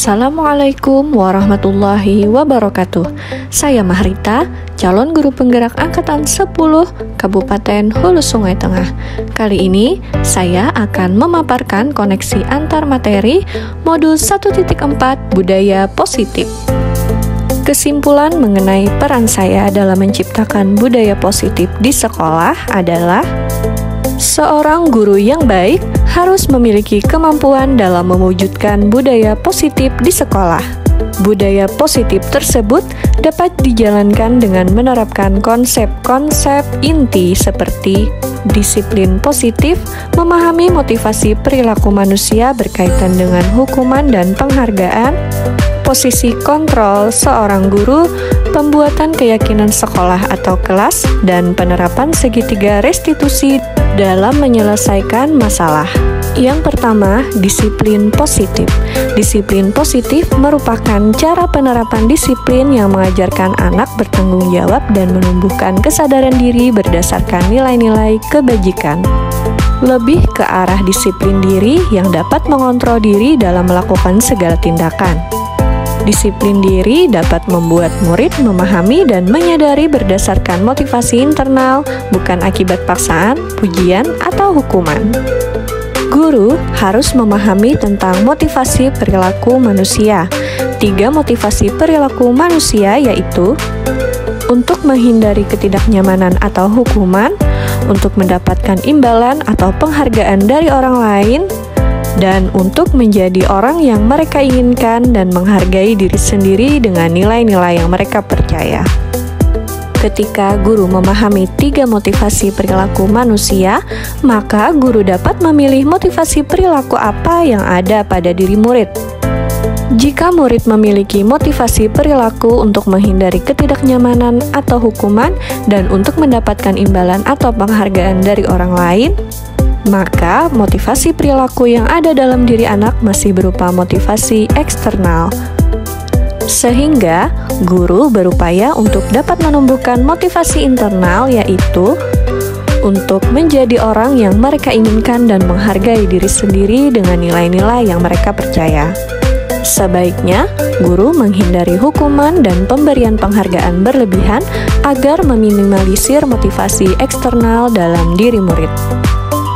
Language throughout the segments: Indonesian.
Assalamualaikum warahmatullahi wabarakatuh. Saya Mahrita, calon guru penggerak angkatan 10 Kabupaten Hulu Sungai Tengah. Kali ini saya akan memaparkan koneksi antar materi modul 1.4 Budaya Positif. Kesimpulan mengenai peran saya dalam menciptakan budaya positif di sekolah adalah seorang guru yang baik harus memiliki kemampuan dalam mewujudkan budaya positif di sekolah. Budaya positif tersebut dapat dijalankan dengan menerapkan konsep-konsep inti seperti disiplin positif, memahami motivasi perilaku manusia berkaitan dengan hukuman dan penghargaan, posisi kontrol seorang guru, pembuatan keyakinan sekolah atau kelas, dan penerapan segitiga restitusi dalam menyelesaikan masalah. Yang pertama, disiplin positif. Disiplin positif merupakan cara penerapan disiplin yang mengajarkan anak bertanggung jawab dan menumbuhkan kesadaran diri berdasarkan nilai-nilai kebajikan. Lebih ke arah disiplin diri yang dapat mengontrol diri dalam melakukan segala tindakan. Disiplin diri dapat membuat murid memahami dan menyadari berdasarkan motivasi internal, bukan akibat paksaan, pujian, atau hukuman. Guru harus memahami tentang motivasi perilaku manusia. 3 motivasi perilaku manusia yaitu untuk menghindari ketidaknyamanan atau hukuman, untuk mendapatkan imbalan atau penghargaan dari orang lain, dan untuk menjadi orang yang mereka inginkan dan menghargai diri sendiri dengan nilai-nilai yang mereka percaya. Ketika guru memahami 3 motivasi perilaku manusia, maka guru dapat memilih motivasi perilaku apa yang ada pada diri murid. Jika murid memiliki motivasi perilaku untuk menghindari ketidaknyamanan atau hukuman dan untuk mendapatkan imbalan atau penghargaan dari orang lain, maka motivasi perilaku yang ada dalam diri anak masih berupa motivasi eksternal. Sehingga guru berupaya untuk dapat menumbuhkan motivasi internal, yaitu untuk menjadi orang yang mereka inginkan dan menghargai diri sendiri dengan nilai-nilai yang mereka percaya. Sebaiknya, guru menghindari hukuman dan pemberian penghargaan berlebihan agar meminimalisir motivasi eksternal dalam diri murid.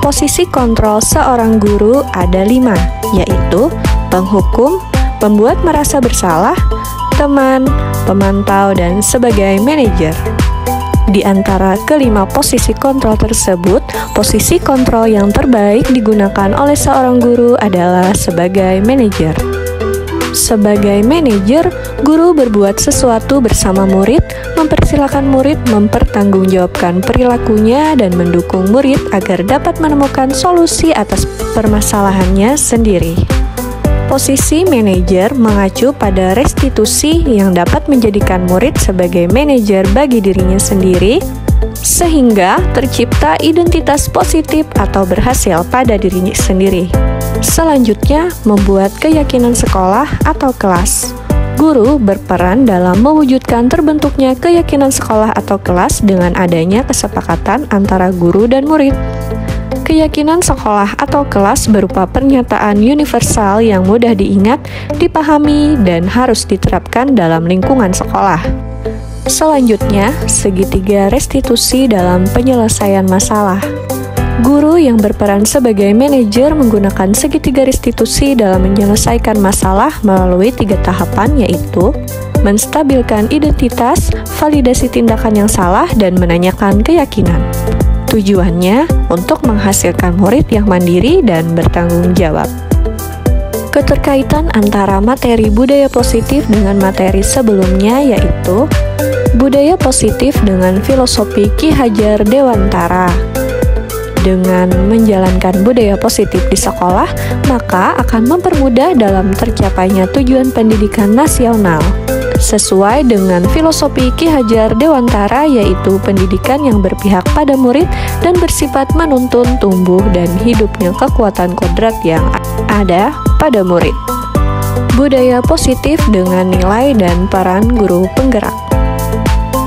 Posisi kontrol seorang guru ada 5, yaitu penghukum, pembuat merasa bersalah, teman, pemantau, dan sebagai manajer. Di antara kelima posisi kontrol tersebut, posisi kontrol yang terbaik digunakan oleh seorang guru adalah sebagai manajer. Sebagai manajer, guru berbuat sesuatu bersama murid, mempersilahkan murid mempertanggungjawabkan perilakunya dan mendukung murid agar dapat menemukan solusi atas permasalahannya sendiri. Posisi manajer mengacu pada restitusi yang dapat menjadikan murid sebagai manajer bagi dirinya sendiri, sehingga tercipta identitas positif atau berhasil pada dirinya sendiri. Selanjutnya, membuat keyakinan sekolah atau kelas. Guru berperan dalam mewujudkan terbentuknya keyakinan sekolah atau kelas dengan adanya kesepakatan antara guru dan murid. Keyakinan sekolah atau kelas berupa pernyataan universal yang mudah diingat, dipahami, dan harus diterapkan dalam lingkungan sekolah. Selanjutnya, segitiga restitusi dalam penyelesaian masalah. Guru yang berperan sebagai manajer menggunakan segitiga restitusi dalam menyelesaikan masalah melalui 3 tahapan, yaitu menstabilkan identitas, validasi tindakan yang salah, dan menanyakan keyakinan. Tujuannya untuk menghasilkan murid yang mandiri dan bertanggung jawab. Keterkaitan antara materi budaya positif dengan materi sebelumnya yaitu budaya positif dengan filosofi Ki Hajar Dewantara. Dengan menjalankan budaya positif di sekolah, maka akan mempermudah dalam tercapainya tujuan pendidikan nasional. Sesuai dengan filosofi Ki Hajar Dewantara, yaitu pendidikan yang berpihak pada murid dan bersifat menuntun tumbuh dan hidupnya kekuatan kodrat yang ada pada murid. Budaya positif dengan nilai dan peran guru penggerak.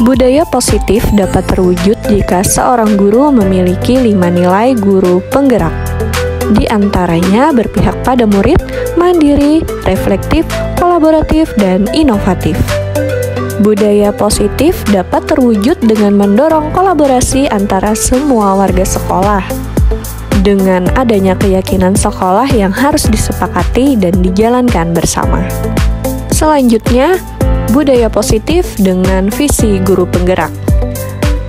Budaya positif dapat terwujud jika seorang guru memiliki 5 nilai guru penggerak. Di antaranya berpihak pada murid, mandiri, reflektif, kolaboratif, dan inovatif. Budaya positif dapat terwujud dengan mendorong kolaborasi antara semua warga sekolah. Dengan adanya keyakinan sekolah yang harus disepakati dan dijalankan bersama. Selanjutnya, budaya positif dengan visi guru penggerak.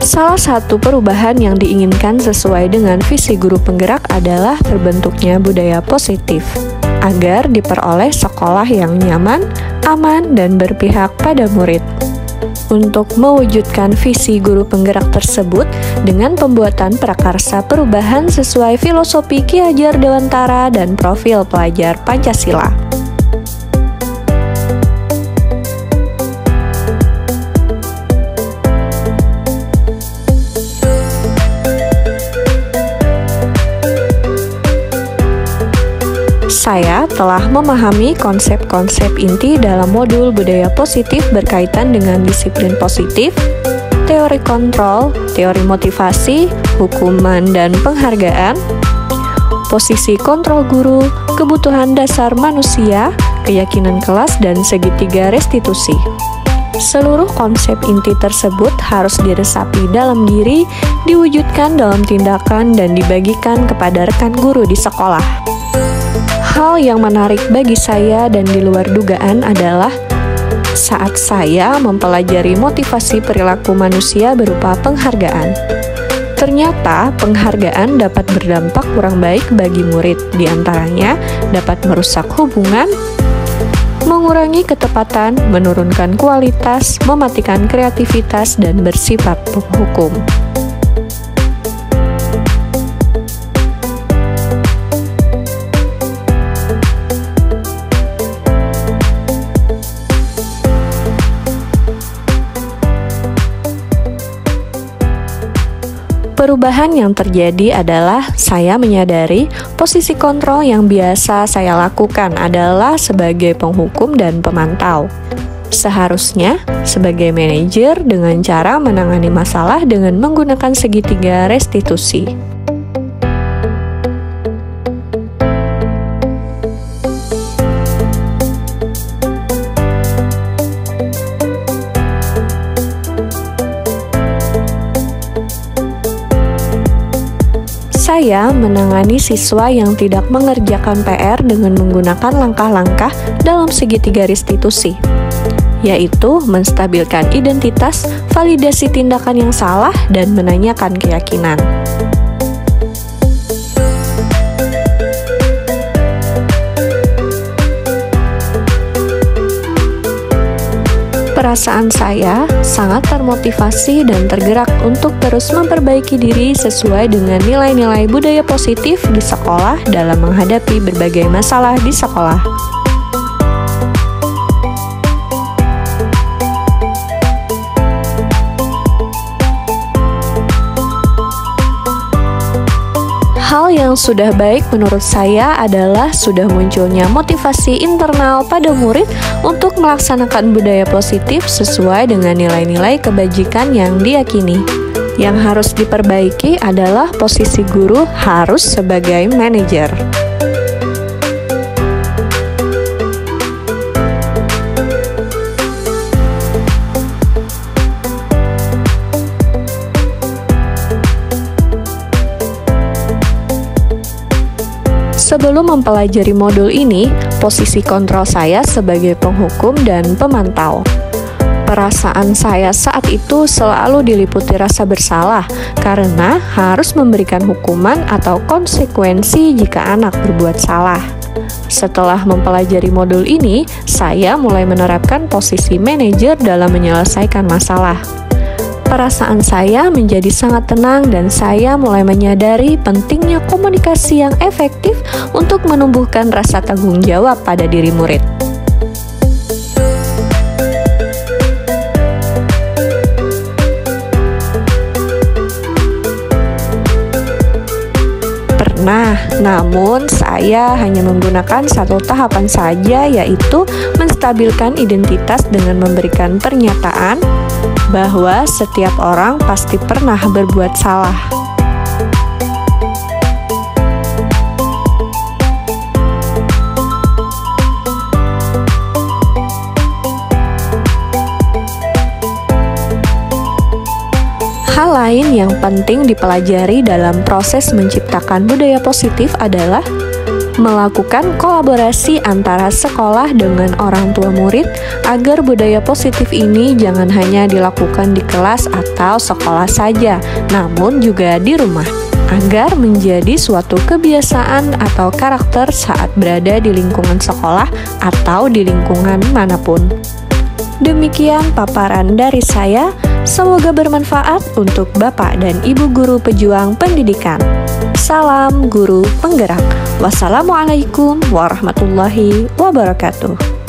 Salah satu perubahan yang diinginkan sesuai dengan visi guru penggerak adalah terbentuknya budaya positif, agar diperoleh sekolah yang nyaman, aman, dan berpihak pada murid. Untuk mewujudkan visi guru penggerak tersebut dengan pembuatan prakarsa perubahan sesuai filosofi Ki Hajar Dewantara dan profil pelajar Pancasila. Saya telah memahami konsep-konsep inti dalam modul budaya positif berkaitan dengan disiplin positif, teori kontrol, teori motivasi, hukuman dan penghargaan, posisi kontrol guru, kebutuhan dasar manusia, keyakinan kelas, dan segitiga restitusi. Seluruh konsep inti tersebut harus diresapi dalam diri, diwujudkan dalam tindakan, dan dibagikan kepada rekan guru di sekolah. Hal yang menarik bagi saya dan di luar dugaan adalah saat saya mempelajari motivasi perilaku manusia berupa penghargaan. Ternyata penghargaan dapat berdampak kurang baik bagi murid, di antaranya dapat merusak hubungan, mengurangi ketepatan, menurunkan kualitas, mematikan kreativitas, dan bersifat penghukum. Perubahan yang terjadi adalah saya menyadari posisi kontrol yang biasa saya lakukan adalah sebagai penghukum dan pemantau. Seharusnya sebagai manajer dengan cara menangani masalah dengan menggunakan segitiga restitusi. Saya menangani siswa yang tidak mengerjakan PR dengan menggunakan langkah-langkah dalam segitiga restitusi, yaitu menstabilkan identitas, validasi tindakan yang salah, dan menanyakan keyakinan. Perasaan saya sangat termotivasi dan tergerak untuk terus memperbaiki diri sesuai dengan nilai-nilai budaya positif di sekolah dalam menghadapi berbagai masalah di sekolah. Hal yang sudah baik menurut saya adalah sudah munculnya motivasi internal pada murid untuk melaksanakan budaya positif sesuai dengan nilai-nilai kebajikan yang diyakini. Yang harus diperbaiki adalah posisi guru harus sebagai manajer. Sebelum mempelajari modul ini, posisi kontrol saya sebagai penghukum dan pemantau. Perasaan saya saat itu selalu diliputi rasa bersalah karena harus memberikan hukuman atau konsekuensi jika anak berbuat salah. Setelah mempelajari modul ini, saya mulai menerapkan posisi manajer dalam menyelesaikan masalah. Perasaan saya menjadi sangat tenang dan saya mulai menyadari pentingnya komunikasi yang efektif untuk menumbuhkan rasa tanggung jawab pada diri murid. Namun saya hanya menggunakan satu tahapan saja, yaitu menstabilkan identitas dengan memberikan pernyataan bahwa setiap orang pasti pernah berbuat salah. Hal lain yang penting dipelajari dalam proses menciptakan budaya positif adalah melakukan kolaborasi antara sekolah dengan orang tua murid agar budaya positif ini jangan hanya dilakukan di kelas atau sekolah saja, namun juga di rumah, agar menjadi suatu kebiasaan atau karakter saat berada di lingkungan sekolah atau di lingkungan manapun. Demikian paparan dari saya, semoga bermanfaat untuk Bapak dan Ibu guru pejuang pendidikan. Salam guru penggerak. Wassalamualaikum warahmatullahi wabarakatuh.